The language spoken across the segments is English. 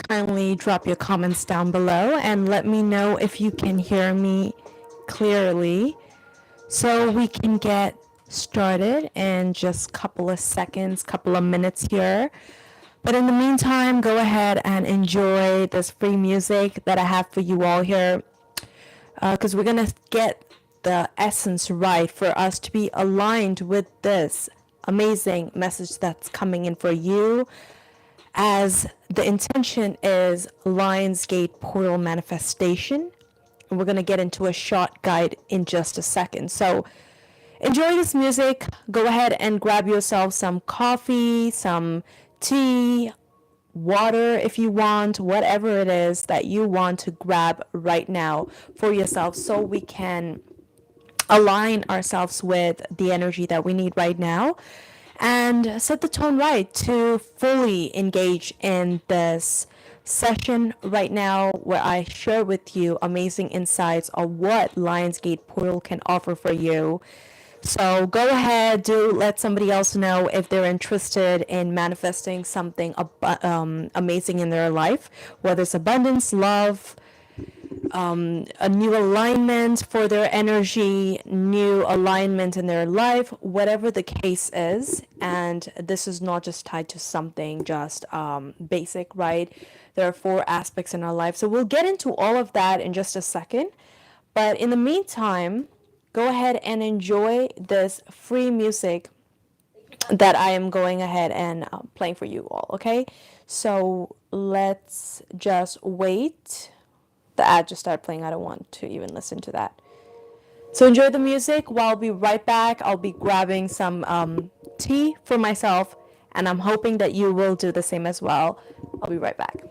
Kindly drop your comments down below and let me know if you can hear me clearly so we can get started in just a couple of seconds, couple of minutes here. But in the meantime, go ahead and enjoy this free music that I have for you all here, because we're going to get the essence right for us to be aligned with this amazing message that's coming in for you, as the intention is Lionsgate portal manifestation. And we're going to get into a short guide in just a second. So enjoy this music. Go ahead and grab yourself some coffee, some tea, water if you want, whatever it is that you want to grab right now for yourself, so we can align ourselves with the energy that we need right now and set the tone right to fully engage in this session right now, where I share with you amazing insights of what Lionsgate Portal can offer for you. So go ahead, do let somebody else know if they're interested in manifesting something amazing in their life, whether it's abundance, love, a new alignment for their energy, new alignment in their life, whatever the case is. And this is not just tied to something just basic, right? There are 4 aspects in our life. So we'll get into all of that in just a second. But in the meantime, go ahead and enjoy this free music that I am going ahead and playing for you all, okay? So let's just wait. The ad just started playing. I don't want to even listen to that. So enjoy the music. While I'll be right back, I'll be grabbing some tea for myself, and I'm hoping that you will do the same as well. I'll be right back.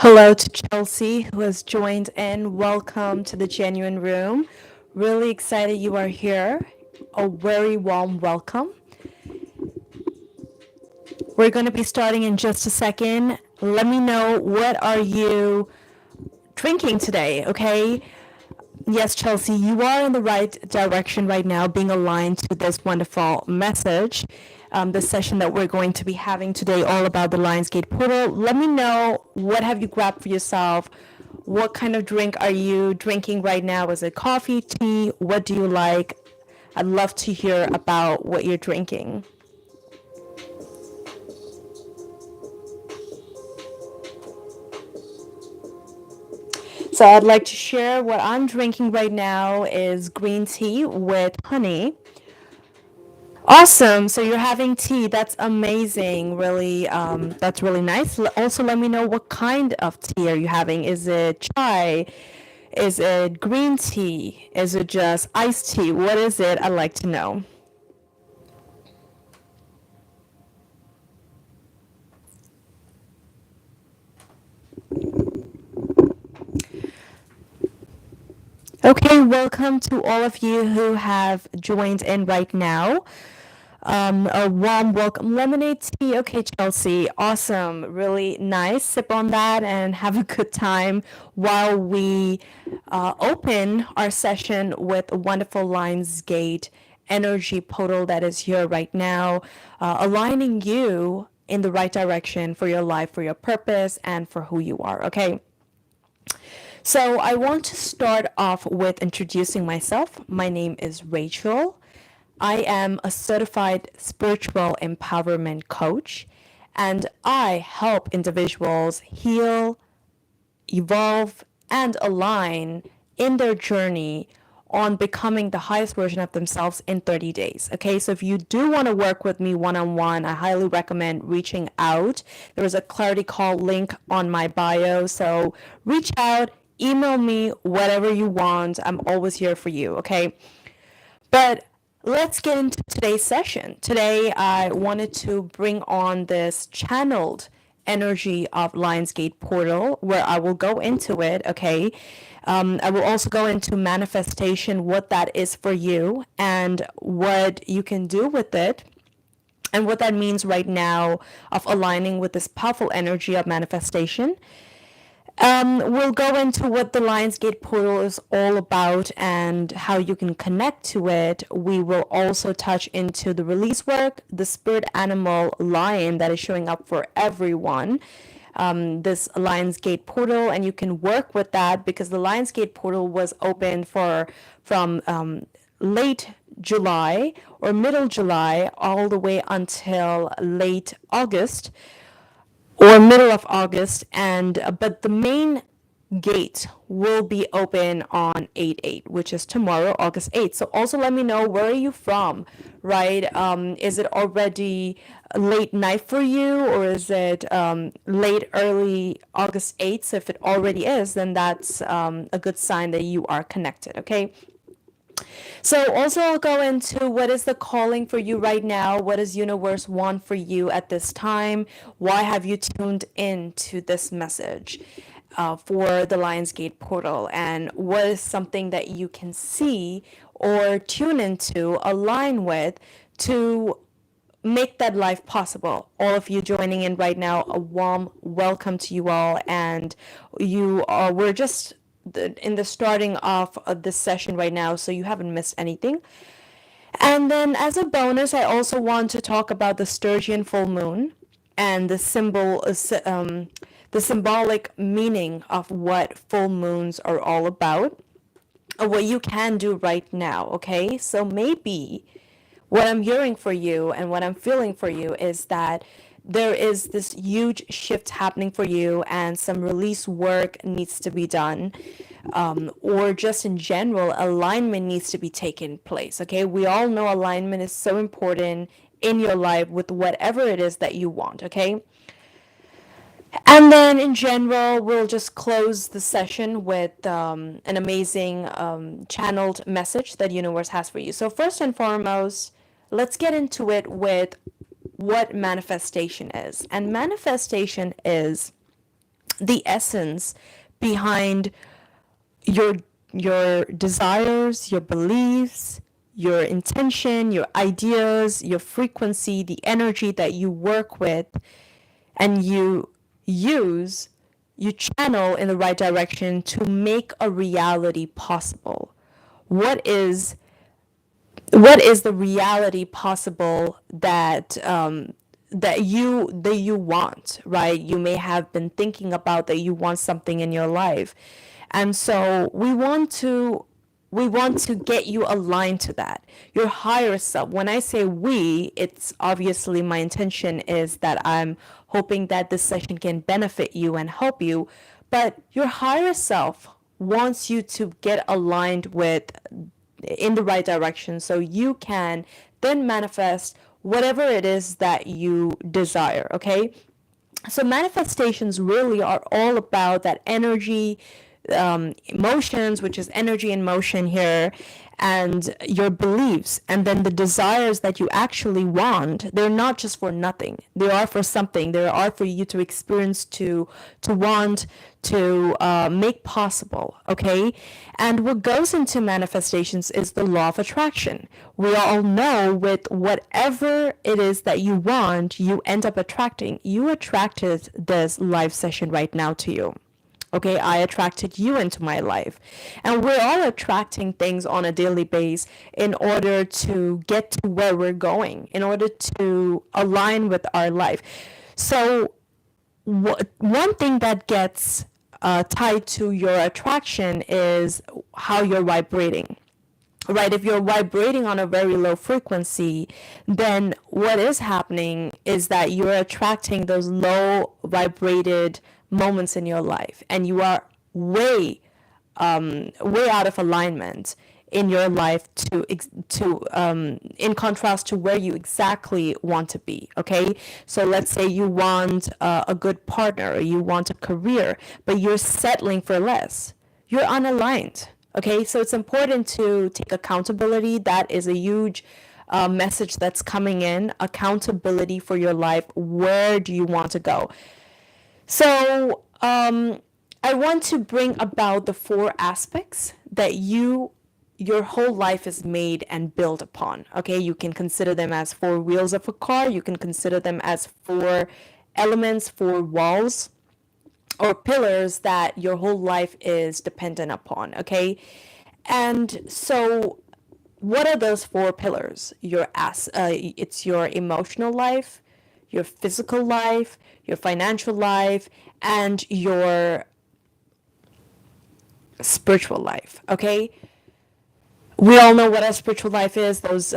Hello to Chelsea, who has joined in. Welcome to the Genuine Room. Really excited you are here. A very warm welcome. We're going to be starting in just a second. Let me know, what are you drinking today, okay? Yes, Chelsea, you are in the right direction right now, being aligned to this wonderful message. The session that we're going to be having today, all about the Lionsgate portal. Let me know, what have you grabbed for yourself? What kind of drink are you drinking right now? Is it coffee, tea? What do you like? I'd love to hear about what you're drinking. So I'd like to share what I'm drinking right now is green tea with honey. Awesome. So you're having tea. That's amazing. Really, that's really nice. Also, let me know, what kind of tea are you having? Is it chai? Is it green tea? Is it just iced tea? What is it? I'd like to know. Okay, welcome to all of you who have joined in right now. A warm welcome. Lemonade tea. Okay, Chelsea. Awesome. Really nice. Sip on that and have a good time while we open our session with a wonderful Lionsgate energy portal that is here right now, aligning you in the right direction for your life, for your purpose, and for who you are. Okay. So I want to start off with introducing myself. My name is Rachel. I am a certified spiritual empowerment coach, and I help individuals heal, evolve, and align in their journey on becoming the highest version of themselves in 30 days. Okay, so if you do want to work with me one on one, I highly recommend reaching out. There is a clarity call link on my bio, so reach out, email me, whatever you want. I'm always here for you. Okay, but let's get into today's session. Today, I wanted to bring on this channeled energy of Lionsgate portal, where I will go into it. Okay. I will also go into manifestation, what that is for you and what you can do with it, and what that means right now of aligning with this powerful energy of manifestation. We'll go into what the Lionsgate portal is all about and how you can connect to it. We will also touch into the release work, the spirit animal lion that is showing up for everyone. This Lionsgate portal, and you can work with that because the Lionsgate portal was open from late July or middle July all the way until late August or middle of August, and but the main gate will be open on 8/8, which is tomorrow, August 8th. So also let me know, where are you from, right? Is it already late night for you, or is it late early August 8th? So if it already is, then that's a good sign that you are connected, okay? So also I'll go into what is the calling for you right now? What does universe want for you at this time? Why have you tuned in to this message for the Lionsgate portal? And what is something that you can see or tune into, align with, to make that life possible? All of you joining in right now, a warm welcome to you all. And we're just in the starting off of this session right now, so you haven't missed anything. And then as a bonus, I also want to talk about the Sturgeon Full Moon and the symbolic meaning of what full moons are all about, what you can do right now. Okay, so maybe what I'm hearing for you and what I'm feeling for you is that there is this huge shift happening for you, and some release work needs to be done, or just in general, alignment needs to be taken place. Okay, we all know alignment is so important in your life with whatever it is that you want. Okay. And then in general, we'll just close the session with an amazing channeled message that universe has for you. So first and foremost, let's get into it with what manifestation is. And manifestation is the essence behind your your desires, your beliefs, your intention, your ideas, your frequency, the energy that you work with and you use, you channel in the right direction to make a reality possible. What is what is the reality possible that you want, right? You may have been thinking about that you want something in your life, and so we want to get you aligned to that, your higher self. When I say we, it's obviously my intention is that I'm hoping that this session can benefit you and help you, but your higher self wants you to get aligned with in the right direction so you can then manifest whatever it is that you desire, okay? So manifestations really are all about that energy, emotions, which is energy in motion here, and your beliefs, and then the desires that you actually want. They're not just for nothing. They are for something. They are for you to experience, to want, to make possible. Okay, and what goes into manifestations is the law of attraction. We all know with whatever it is that you want, you end up attracting. You attracted this live session right now to you. Okay, I attracted you into my life. And we're all attracting things on a daily basis in order to get to where we're going, in order to align with our life. So, one thing that gets tied to your attraction is how you're vibrating. Right, if you're vibrating on a very low frequency, then what is happening is that you're attracting those low vibrated moments in your life, and you are way out of alignment in your life to in contrast to where you exactly want to be. Okay, so let's say you want a good partner, or you want a career, but you're settling for less. You're unaligned. Okay, so it's important to take accountability. That is a huge message that's coming in. Accountability for your life. Where do you want to go? So I want to bring about the four aspects that your whole life is made and built upon. Okay, you can consider them as four wheels of a car. You can consider them as four elements, four walls or pillars that your whole life is dependent upon. Okay, and so what are those four pillars? It's your emotional life, your physical life, your financial life, and your spiritual life. Okay, we all know what our spiritual life is, those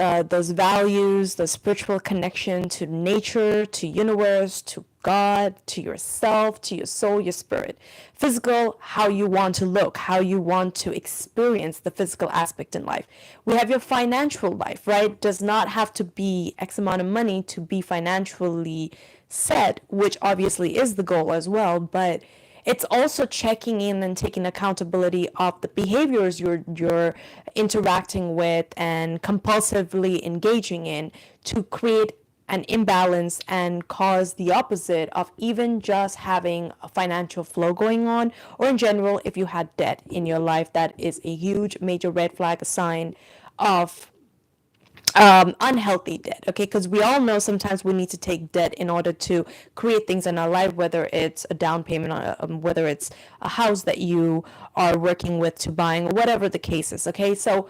values, the spiritual connection to nature, to universe, to God, to yourself, to your soul, your spirit. Physical, how you want to look, how you want to experience the physical aspect in life. We have your financial life, right? Does not have to be X amount of money to be financially set, which obviously is the goal as well, but it's also checking in and taking accountability of the behaviors you're interacting with and compulsively engaging in to create an imbalance and cause the opposite of even just having a financial flow going on, or in general, if you had debt in your life, that is a huge major red flag, a sign of unhealthy debt. Okay, because we all know sometimes we need to take debt in order to create things in our life, whether it's a down payment on whether it's a house that you are working with to buying, whatever the case is. Okay, so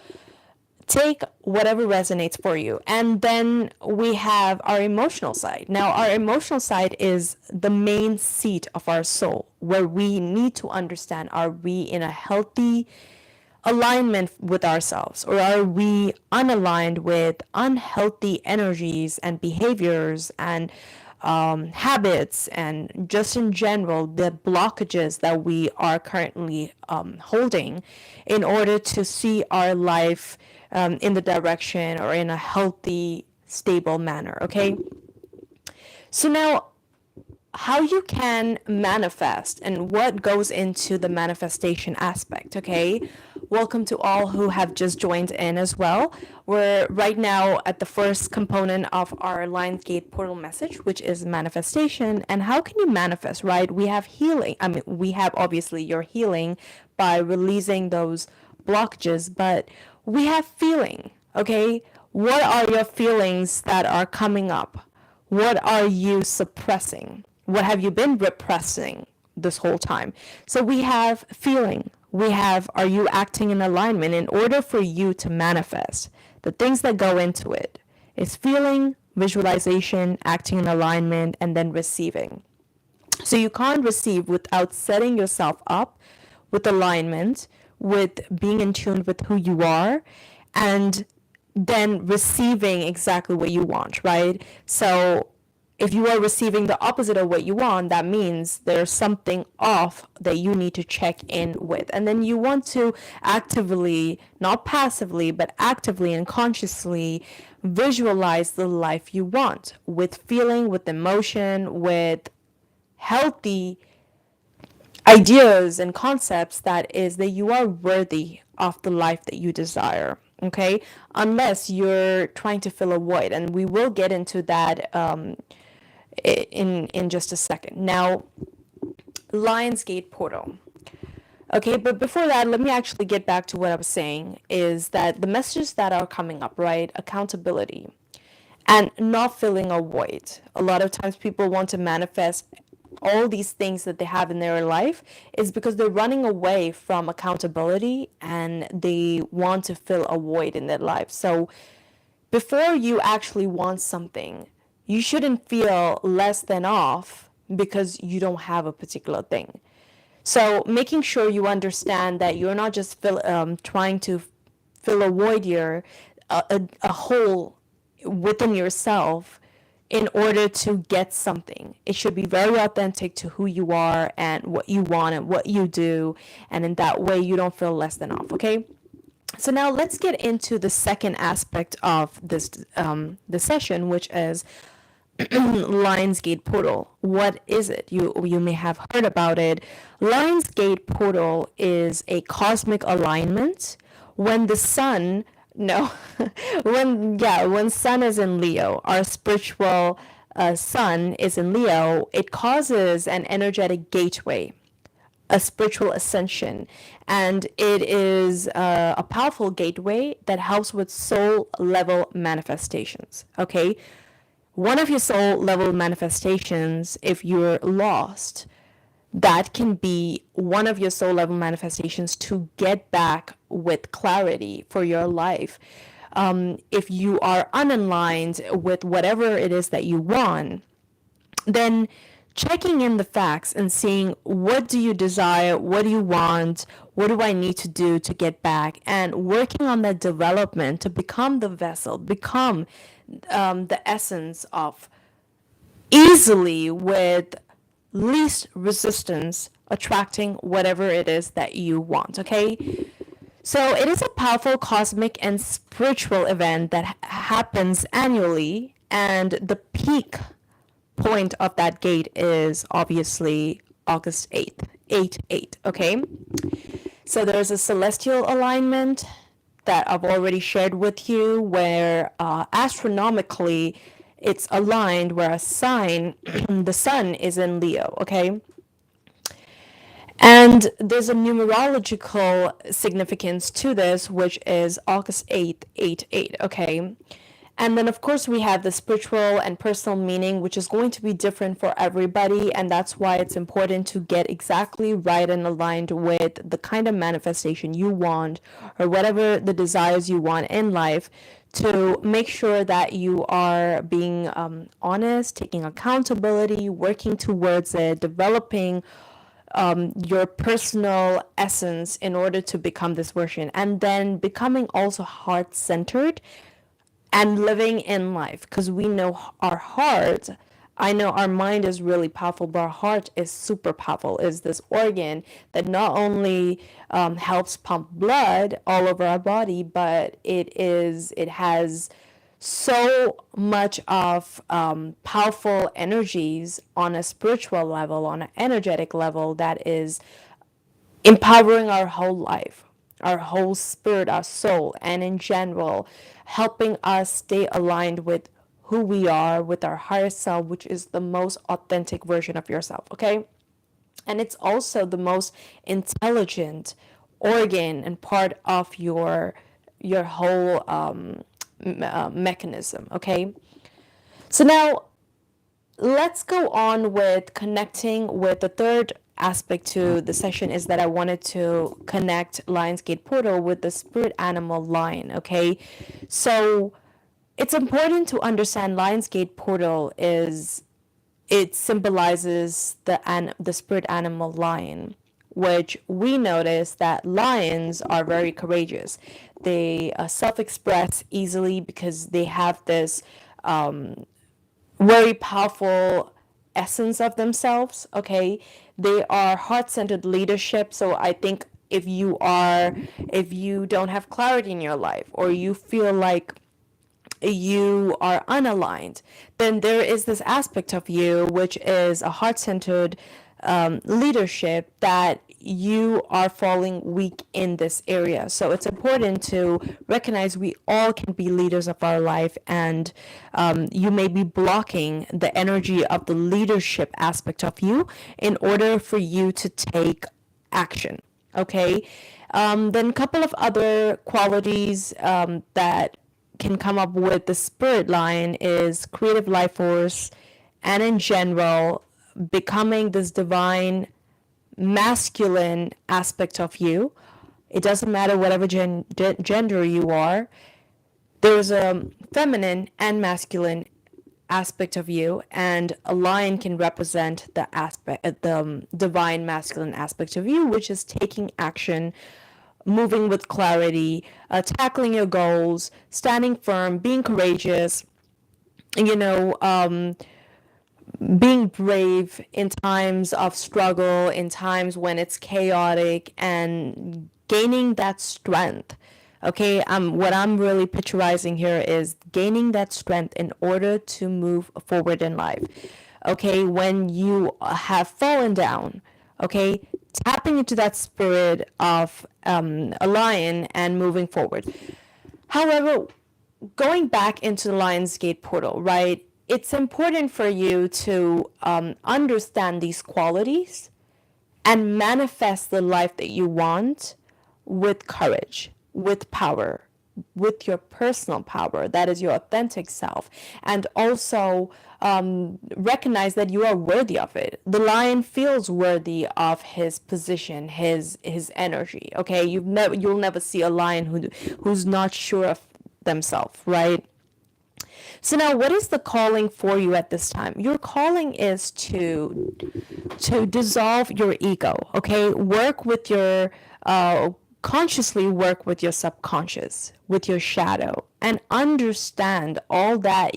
take whatever resonates for you. And then we have our emotional side. Now, our emotional side is the main seat of our soul, where we need to understand, are we in a healthy alignment with ourselves, or are we unaligned with unhealthy energies and behaviors and habits, and just in general the blockages that we are currently holding in order to see our life in the direction or in a healthy, stable manner. Okay, so now how you can manifest and what goes into the manifestation aspect. Okay, Welcome to all who have just joined in as well. We're right now at the first component of our Lionsgate portal message, which is manifestation. And how can you manifest, right? We have healing. I mean, we have obviously your healing by releasing those blockages, but we have feeling, okay? What are your feelings that are coming up? What are you suppressing? What have you been repressing this whole time? So we have feeling. We have, are you acting in alignment? In order for you to manifest, the things that go into it is feeling, visualization, acting in alignment, and then receiving. So you can't receive without setting yourself up with alignment, with being in tune with who you are, and then receiving exactly what you want, right? So if you are receiving the opposite of what you want, that means there's something off that you need to check in with. And then you want to actively, not passively, but actively and consciously visualize the life you want with feeling, with emotion, with healthy ideas and concepts that is that you are worthy of the life that you desire, okay, unless you're trying to fill a void, and we will get into that in just a second. Now, Lionsgate portal. Okay, but before that, let me actually get back to what I was saying, is that the messages that are coming up, right? Accountability and not filling a void. A lot of times people want to manifest all these things that they have in their life is because they're running away from accountability and they want to fill a void in their life. So before you actually want something, you shouldn't feel less than off because you don't have a particular thing. So making sure you understand that you're not just trying to fill a void here, a hole within yourself in order to get something. It should be very authentic to who you are and what you want and what you do. And in that way, you don't feel less than off, okay? So now let's get into the second aspect of this session, which is Lionsgate portal. What is it? You may have heard about it. Lionsgate portal is a cosmic alignment when the sun no when sun is in Leo, our spiritual sun is in Leo, it causes an energetic gateway, a spiritual ascension, and it is a powerful gateway that helps with soul level manifestations, okay? One of your soul level manifestations, if you're lost, that can be one of your soul level manifestations to get back with clarity for your life. If you are unaligned with whatever it is that you want, then checking in the facts and seeing what do you desire, what do you want, what do I need to do to get back, and working on that development to become the vessel, become the essence of easily with least resistance attracting whatever it is that you want, okay? So it is a powerful cosmic and spiritual event that happens annually, and the peak point of that gate is obviously August 8th, 8/8, okay? So there's a celestial alignment that I've already shared with you where astronomically it's aligned where a sign, the sun is in Leo, okay? And there's a numerological significance to this, which is August 8th, 8/8, okay? And then, of course, we have the spiritual and personal meaning, which is going to be different for everybody. And that's why it's important to get exactly right and aligned with the kind of manifestation you want or whatever the desires you want in life to make sure that you are being honest, taking accountability, working towards it, developing your personal essence in order to become this version, and then becoming also heart-centered and living in life, because we know our heart, I know our mind is really powerful, but our heart is super powerful, is this organ that not only helps pump blood all over our body, but it has so much of powerful energies on a spiritual level, on an energetic level, that is empowering our whole life. our whole spirit, our soul, and in general, helping us stay aligned with who we are, with our higher self, which is the most authentic version of yourself, okay? And it's also the most intelligent organ and part of your whole mechanism, okay? So now let's go on with connecting with the third aspect to the session is that I wanted to connect Lionsgate Portal with the spirit animal lion, okay? So it's important to understand Lionsgate Portal is it symbolizes the spirit animal lion, which we notice that lions are very courageous. They self-express easily because they have this very powerful essence of themselves, okay? They are heart-centered leadership. So I think if you don't have clarity in your life, or you feel like you are unaligned, then there is this aspect of you which is a heart-centered leadership that you are falling weak in this area. So it's important to recognize we all can be leaders of our life, and you may be blocking the energy of the leadership aspect of you in order for you to take action. Okay. Then a couple of other qualities that can come up with the spirit line is creative life force, and in general, becoming this divine masculine aspect of you. It doesn't matter whatever gender you are. There's a feminine and masculine aspect of you, and a lion can represent the divine masculine aspect of you, which is taking action, moving with clarity, tackling your goals, standing firm, being courageous, you know, being brave in times of struggle, in times when it's chaotic, and gaining that strength. Okay, what I'm really picturizing here is gaining that strength in order to move forward in life. Okay, when you have fallen down, okay, tapping into that spirit of a lion and moving forward. However, going back into the Lionsgate portal, right? It's important for you to understand these qualities and manifest the life that you want with courage, with power, with your personal power, that is your authentic self, and also recognize that you are worthy of it. The lion feels worthy of his position, his energy. Okay, you'll never see a lion who's not sure of themselves, right? So now, what is the calling for you at this time? Your calling is to dissolve your ego. Okay, work with your consciously work with your subconscious, with your shadow, and understand all that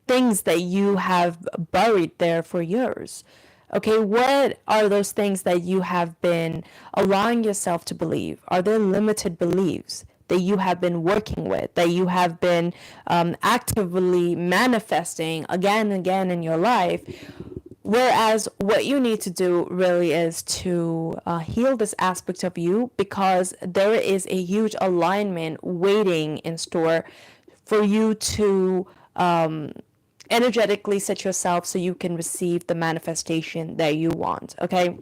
things that you have buried there for years. Okay, what are those things that you have been allowing yourself to believe? Are there limited beliefs that you have been working with, that you have been actively manifesting again and again in your life? Whereas what you need to do really is to heal this aspect of you, because there is a huge alignment waiting in store for you to energetically set yourself so you can receive the manifestation that you want, okay?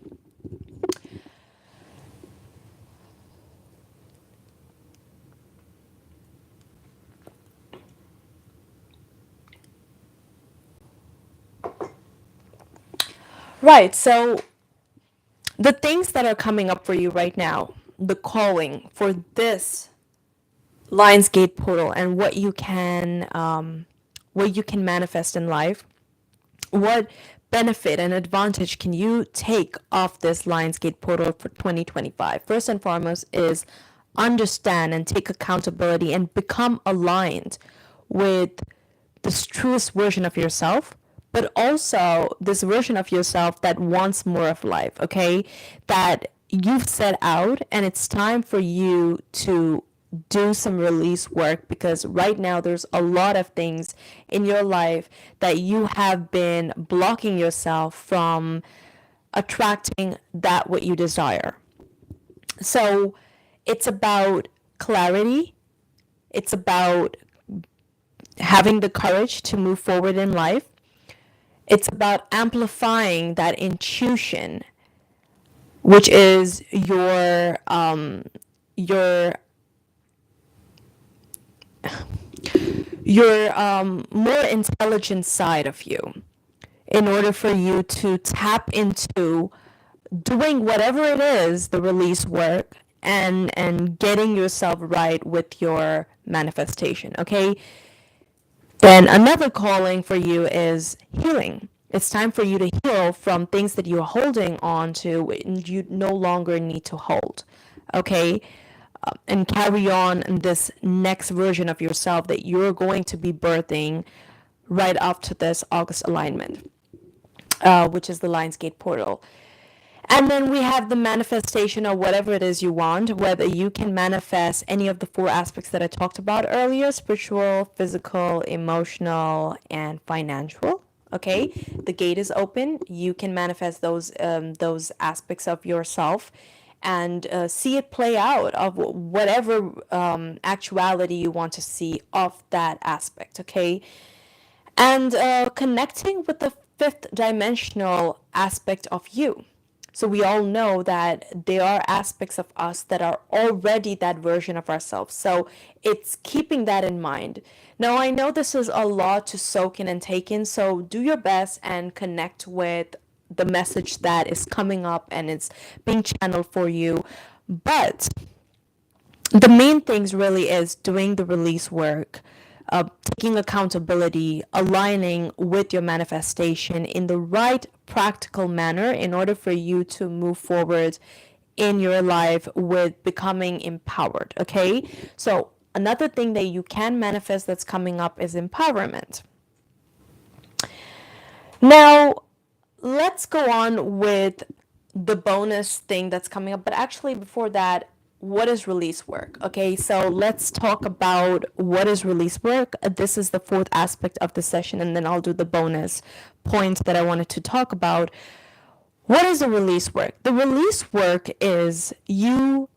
Right, so the things that are coming up for you right now, the calling for this Lionsgate portal, and what you can manifest in life. What benefit and advantage can you take off this Lionsgate portal for 2025? First and foremost is understand and take accountability and become aligned with this truest version of yourself, but also this version of yourself that wants more of life, okay? That you've set out, and it's time for you to do some release work, because right now there's a lot of things in your life that you have been blocking yourself from attracting that what you desire. So it's about clarity. It's about having the courage to move forward in life. It's about amplifying that intuition, which is your more intelligent side of you, in order for you to tap into doing whatever it is, the release work, and getting yourself right with your manifestation. Okay, then another calling for you is healing. It's time for you to heal from things that you're holding on to and you no longer need to hold. Okay? And carry on this next version of yourself that you're going to be birthing right after this August alignment, which is the Lionsgate portal. And then we have the manifestation of whatever it is you want, whether you can manifest any of the four aspects that I talked about earlier: spiritual, physical, emotional, and financial. Okay, the gate is open. You can manifest those aspects of yourself and see it play out of whatever actuality you want to see of that aspect. Okay, and connecting with the fifth dimensional aspect of you. So we all know that there are aspects of us that are already that version of ourselves. So it's keeping that in mind. Now, I know this is a lot to soak in and take in, so do your best and connect with the message that is coming up and it's being channeled for you. But the main things really is doing the release work, taking accountability, aligning with your manifestation in the right practical manner in order for you to move forward in your life with becoming empowered. Okay, so another thing that you can manifest that's coming up is empowerment. Now let's go on with the bonus thing that's coming up. But actually, before that, what is release work? Okay, so let's talk about what is release work. This is the fourth aspect of the session, and then I'll do the bonus points that I wanted to talk about. What is the release work? The release work is you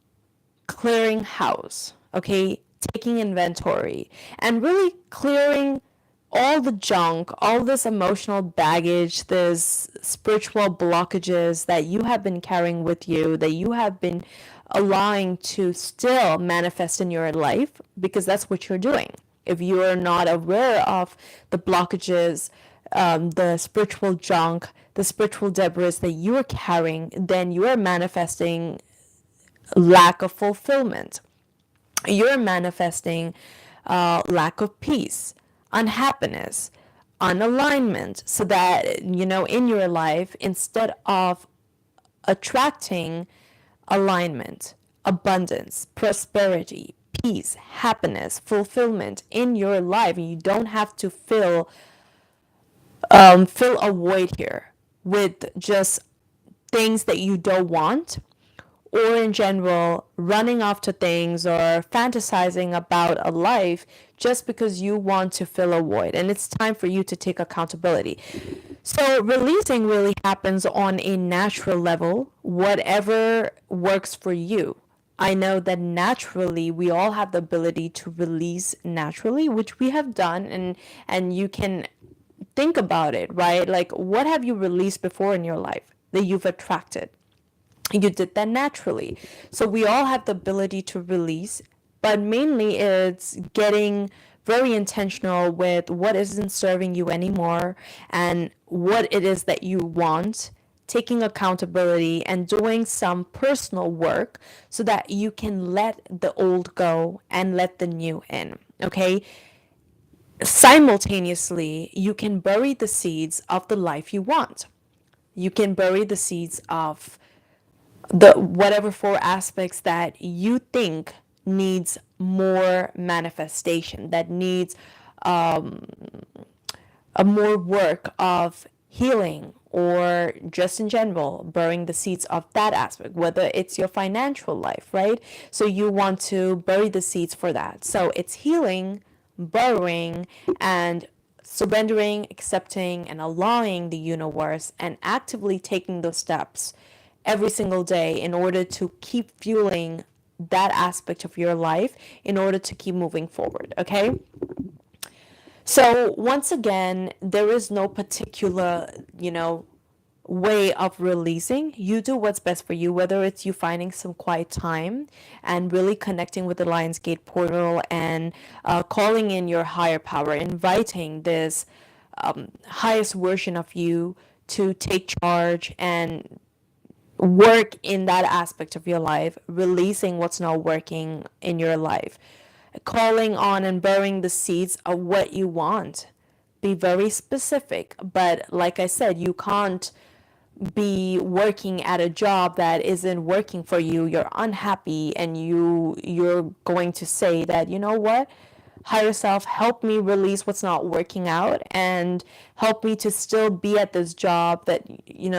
clearing house, okay, taking inventory, and really clearing all the junk, all this emotional baggage, this spiritual blockages that you have been carrying with you, that you have been allowing to still manifest in your life, because that's what you're doing. If you are not aware of the blockages, the spiritual junk, the spiritual debris that you are carrying, then you are manifesting lack of fulfillment. You're manifesting lack of peace, unhappiness, unalignment, so that, in your life, instead of attracting alignment, abundance, prosperity, peace, happiness, fulfillment in your life, you don't have to fill a void here with just things that you don't want, or in general running after things or fantasizing about a life just because you want to fill a void. And it's time for you to take accountability. So releasing really happens on a natural level, whatever works for you. I know that naturally we all have the ability to release naturally, which we have done, and you can think about it, right? Like, what have you released before in your life that you've attracted? You did that naturally. So we all have the ability to release, but mainly it's getting very intentional with what isn't serving you anymore and what it is that you want, taking accountability and doing some personal work so that you can let the old go and let the new in. Okay, simultaneously you can bury the seeds of the life you want. You can bury the seeds of the whatever four aspects that you think needs more manifestation, that needs a more work of healing, or just in general burying the seeds of that aspect, whether it's your financial life, right? So you want to bury the seeds for that. So it's healing, burying, and surrendering, accepting, and allowing the universe, and actively taking those steps every single day in order to keep fueling that aspect of your life in order to keep moving forward. Okay. So once again, there is no particular, way of releasing. You do what's best for you, whether it's you finding some quiet time and really connecting with the Lionsgate portal and calling in your higher power, inviting this highest version of you to take charge and work in that aspect of your life, releasing what's not working in your life, calling on and burying the seeds of what you want. Be very specific, but like I said, you can't be working at a job that isn't working for you. You're unhappy and you're going to say that, you know what, higher self, help me release what's not working out and help me to still be at this job that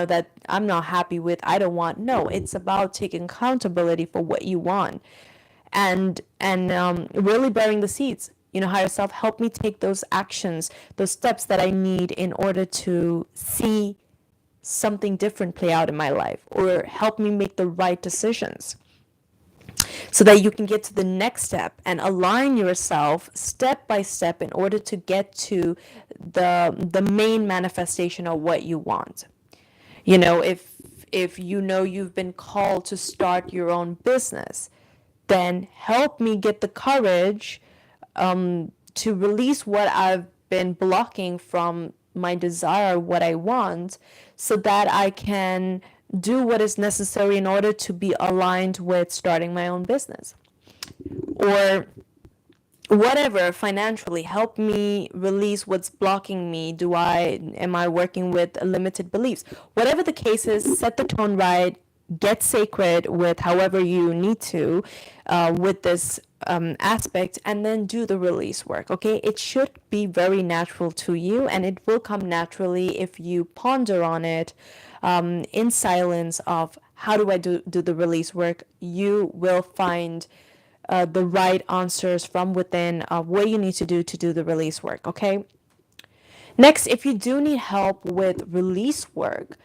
that I'm not happy with, I don't want. No, it's about taking accountability for what you want and really burying the seeds. Higher self, help me take those actions, those steps that I need in order to see something different play out in my life, or help me make the right decisions so that you can get to the next step and align yourself step by step in order to get to the main manifestation of what you want. If you've been called to start your own business, then help me get the courage to release what I've been blocking from my desire, what I want, so that I can do what is necessary in order to be aligned with starting my own business. Or whatever, financially, help me release what's blocking me. Am I working with limited beliefs? Whatever the case is, set the tone right, get sacred with however you need to with this aspect, and then do the release work. Okay, it should be very natural to you, and it will come naturally if you ponder on it in silence of how do I do the release work. You will find the right answers from within of what you need to do the release work. Okay, next, if you do need help with release work,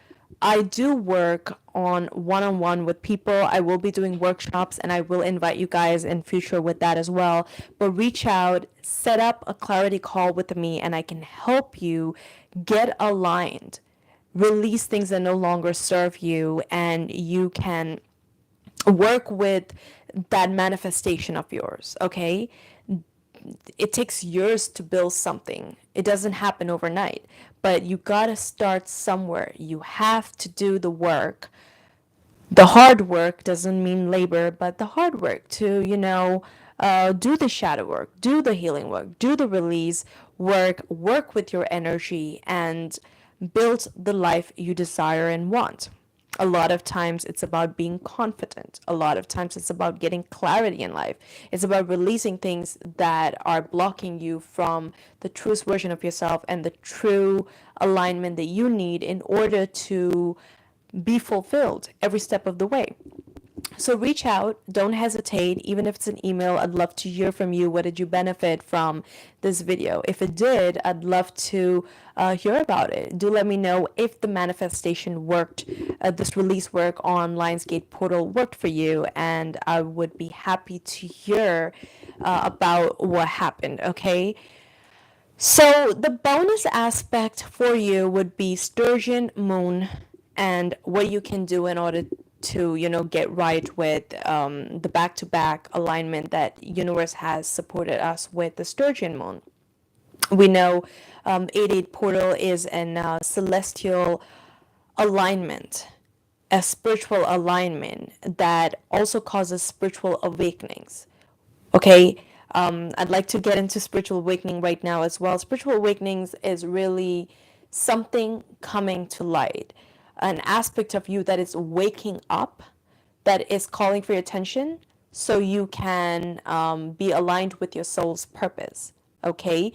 I do work on one-on-one with people. I will be doing workshops and I will invite you guys in future with that as well. But reach out, set up a clarity call with me, and I can help you get aligned, release things that no longer serve you, and you can work with that manifestation of yours. Okay, it takes years to build something. It doesn't happen overnight, but you got to start somewhere. You have to do the work. The hard work doesn't mean labor, but the hard work to, do the shadow work, do the healing work, do the release work with your energy, and build the life you desire and want. A lot of times it's about being confident. A lot of times it's about getting clarity in life. It's about releasing things that are blocking you from the truest version of yourself and the true alignment that you need in order to be fulfilled every step of the way. So reach out, don't hesitate, even if it's an email. I'd love to hear from you. What did you benefit from this video? If it did, I'd love to hear about it. Do let me know if the manifestation worked, this release work on Lionsgate portal worked for you, and I would be happy to hear about what happened, okay? So the bonus aspect for you would be Sturgeon Moon and what you can do in order to get right with the back-to-back alignment that universe has supported us with the Sturgeon Moon. We know 88 portal is an celestial alignment, a spiritual alignment that also causes spiritual awakenings. Okay, I'd like to get into spiritual awakening right now as well. Spiritual awakenings is really something coming to light, an aspect of you that is waking up, that is calling for your attention so you can be aligned with your soul's purpose. Okay,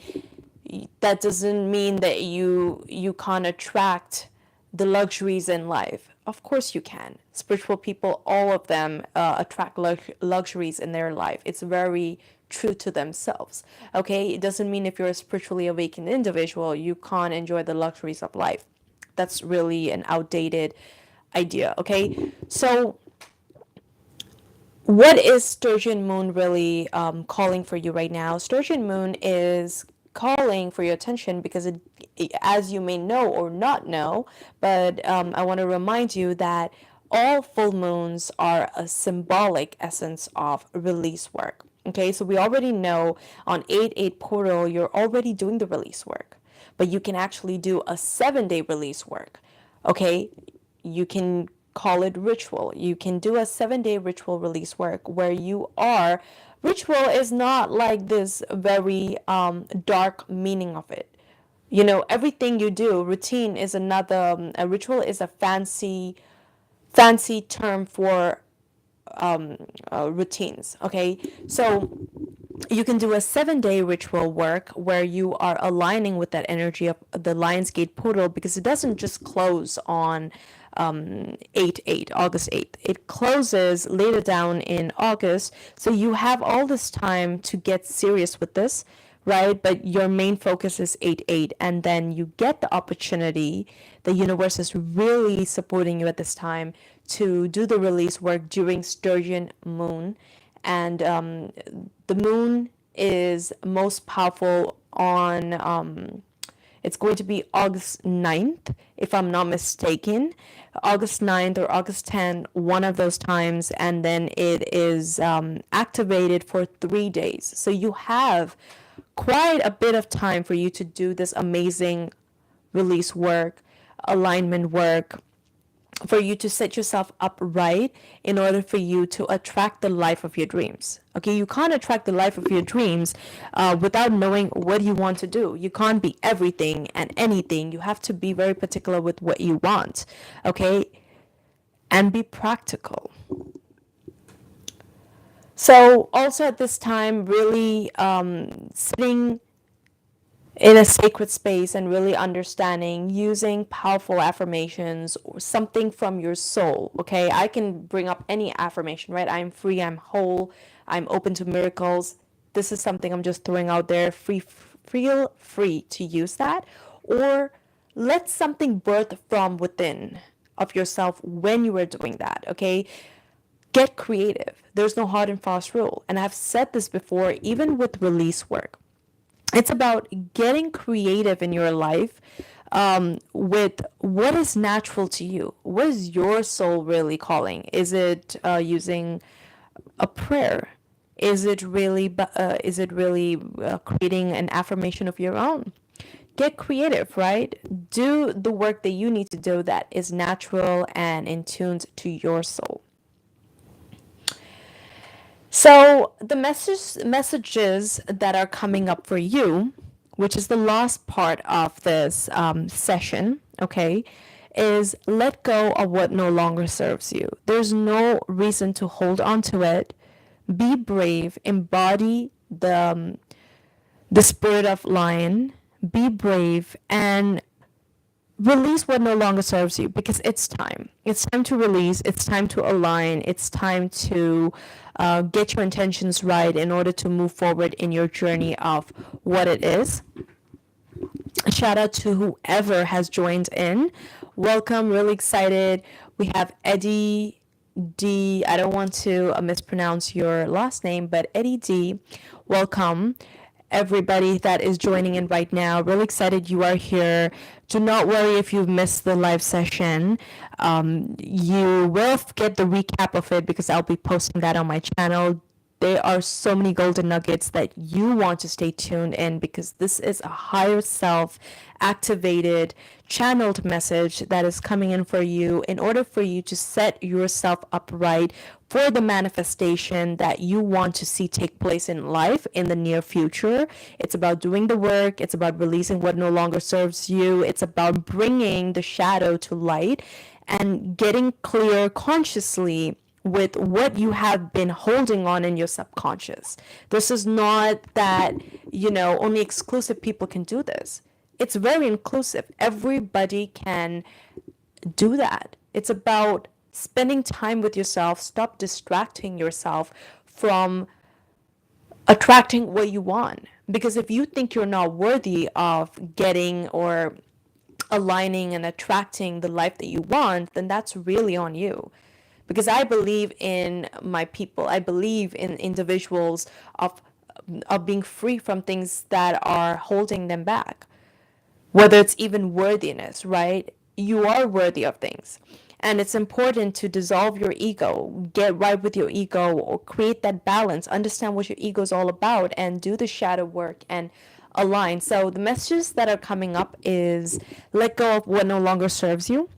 that doesn't mean that you can't attract the luxuries in life. Of course you can. Spiritual people, all of them attract luxuries in their life. It's very true to themselves. Okay, it doesn't mean if you're a spiritually awakened individual, you can't enjoy the luxuries of life. That's really an outdated idea. Okay, so what is Sturgeon Moon really calling for you right now? Sturgeon Moon is calling for your attention because as you may know or not know, but I want to remind you that all full moons are a symbolic essence of release work. Okay, so we already know on 8/8 portal, you're already doing the release work, but you can actually do a 7-day release work. Okay, you can call it ritual. You can do a 7-day ritual release work where you are. Ritual is not like this very dark meaning of it. You know, everything you do, routine is another. A ritual is a fancy term for routines. Okay, so you can do a 7-day ritual work where you are aligning with that energy of the Lionsgate portal, because it doesn't just close on 8/8, August 8th. It closes later down in August. So you have all this time to get serious with this, right? But your main focus is 8/8. And then you get the opportunity. The universe is really supporting you at this time to do the release work during Sturgeon Moon. And the moon is most powerful on it's going to be August 9th, if I'm not mistaken. August 9th or August 10th, one of those times, and then it is activated for 3 days. So you have quite a bit of time for you to do this amazing release work, alignment work, for you to set yourself up right in order for you to attract the life of your dreams. Okay, you can't attract the life of your dreams without knowing what you want to do. You can't be everything and anything. You have to be very particular with what you want. Okay, and be practical. So also at this time, really sitting in a sacred space and really understanding, using powerful affirmations or something from your soul. Okay, I can bring up any affirmation, right? I'm free, I'm whole, I'm open to miracles. This is something I'm just throwing out there. Feel free to use that, or let something birth from within of yourself when you are doing that. Okay, get creative. There's no hard and fast rule, and I've said this before, even with release work. It's about getting creative in your life with what is natural to you. What is your soul really calling? Is it using a prayer? Is it really creating an affirmation of your own? Get creative, right? Do the work that you need to do that is natural and in tune to your soul. So the messages that are coming up for you, which is the last part of this session, okay, is let go of what no longer serves you. There's no reason to hold on to it. Be brave. Embody the spirit of lion. Be brave and release what no longer serves you, because it's time. It's time to release. It's time to align. It's time to get your intentions right in order to move forward in your journey of what it is. Shout out to whoever has joined in. Welcome. Really excited. We have Eddie D. I don't want to mispronounce your last name, but Eddie D. Welcome. Everybody that is joining in right now, really excited you are here. Do not worry if you've missed the live session. You will get the recap of it because I'll be posting that on my channel. There are so many golden nuggets that you want to stay tuned in, because this is a higher self activated channeled message that is coming in for you in order for you to set yourself up right for the manifestation that you want to see take place in life in the near future. It's about doing the work. It's about releasing what no longer serves you. It's about bringing the shadow to light and getting clear consciously with what you have been holding on in your subconscious. This is not that, only exclusive people can do this. It's very inclusive. Everybody can do that. It's about spending time with yourself. Stop distracting yourself from attracting what you want. Because if you think you're not worthy of getting or aligning and attracting the life that you want, then that's really on you. Because I believe in my people. I believe in individuals of being free from things that are holding them back. Whether it's even worthiness, right? You are worthy of things. And it's important to dissolve your ego, get right with your ego, or create that balance, understand what your ego is all about, and do the shadow work and align. So the messages that are coming up is let go of what no longer serves you.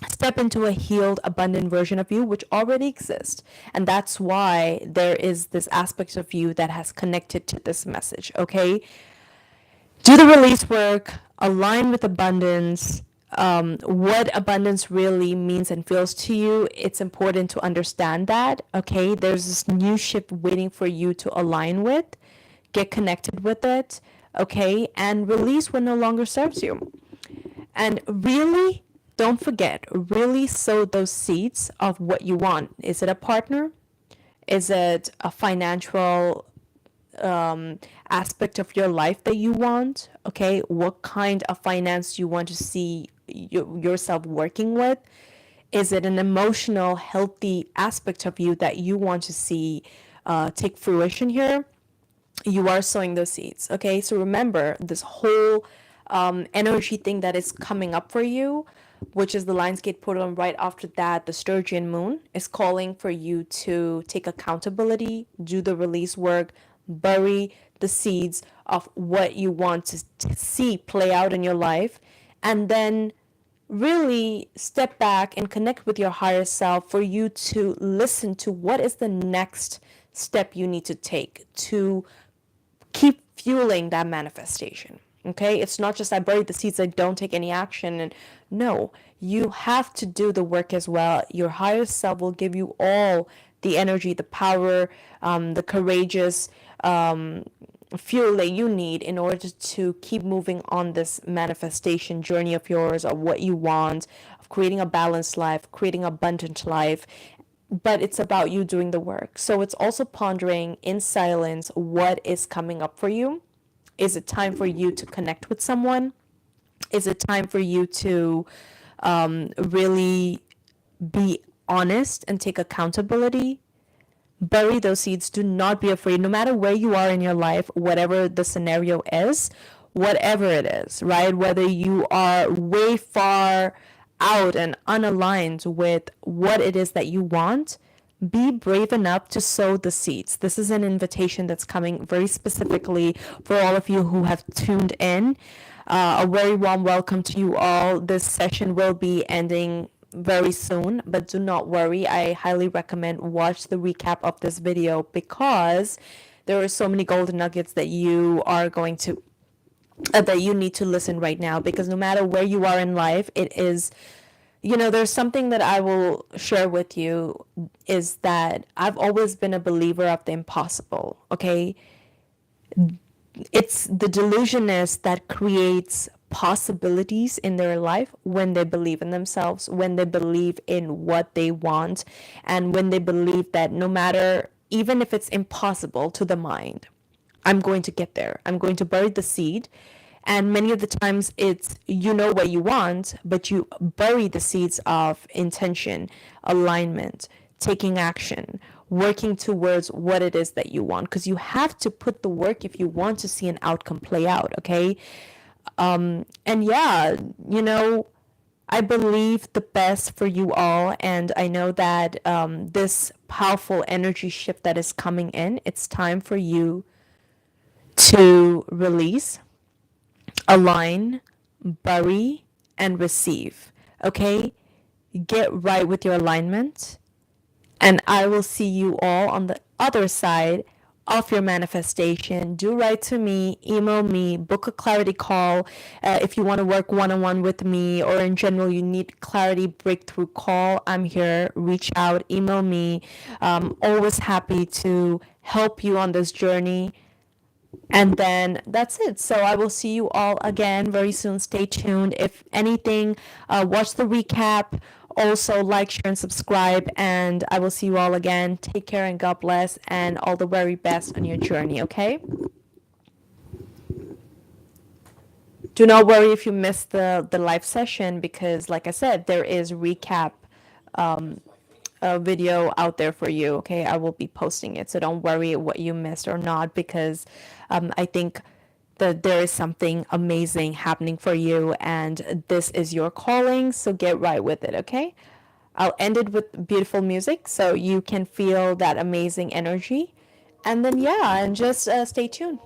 Step into a healed, abundant version of you, which already exists. And that's why there is this aspect of you that has connected to this message, okay? Do the release work, align with abundance. What abundance really means and feels to you, it's important to understand that, okay? There's this new ship waiting for you to align with, get connected with it, okay? And release what no longer serves you. And really, don't forget, really sow those seeds of what you want. Is it a partner? Is it a financial aspect of your life that you want? Okay, what kind of finance you want to see yourself working with? Is it an emotional, healthy aspect of you that you want to see take fruition here? You are sowing those seeds. Okay, so remember this whole energy thing that is coming up for you, which is the Lionsgate portal, and right after that, the Sturgeon Moon is calling for you to take accountability, do the release work, bury the seeds of what you want to see play out in your life, and then really step back and connect with your higher self for you to listen to what is the next step you need to take to keep fueling that manifestation. Okay, it's not just I buried the seeds, I don't take any action. And no, you have to do the work as well. Your higher self will give you all the energy, the power, the courageous fuel that you need in order to keep moving on this manifestation journey of yours, of what you want, of creating a balanced life, creating abundant life. But it's about you doing the work. So it's also pondering in silence what is coming up for you. Is it time for you to connect with someone? Is it time for you to really be honest and take accountability? Bury those seeds. Do not be afraid. No matter where you are in your life, whatever the scenario is, whatever it is, right? Whether you are way far out and unaligned with what it is that you want, be brave enough to sow the seeds. This is an invitation that's coming very specifically for all of you who have tuned in. A very warm welcome to you all. This session will be ending very soon, but do not worry. I highly recommend watch the recap of this video because there are so many golden nuggets that you are going to that you need to listen right now, because no matter where you are in life, it is, there's something that I will share with you, is that I've always been a believer of the impossible, okay? It's the delusionist that creates possibilities in their life when they believe in themselves, when they believe in what they want, and when they believe that no matter, even if it's impossible to the mind, I'm going to get there. I'm going to bury the seed. And many of the times it's, what you want, but you bury the seeds of intention, alignment, taking action, working towards what it is that you want. Because you have to put the work if you want to see an outcome play out, okay? And yeah, I believe the best for you all. And I know that this powerful energy shift that is coming in, it's time for you to release, align, bury, and receive. Okay? Get right with your alignment. And I will see you all on the other side of your manifestation. Do write to me, email me, book a clarity call if you want to work one-on-one with me, or in general you need clarity breakthrough call. I'm here. Reach out, email me. Always happy to help you on this journey. And then that's it. So I will see you all again very soon. Stay tuned. If anything, watch the recap. Also, like, share, and subscribe. And I will see you all again. Take care and God bless. And all the very best on your journey, okay? Do not worry if you missed the live session, because like I said, there is recap video out there for you. Okay, I will be posting it, so don't worry what you missed or not, because I think that there is something amazing happening for you, and this is your calling, so get right with it. Okay, I'll end it with beautiful music so you can feel that amazing energy, and then yeah, and just stay tuned.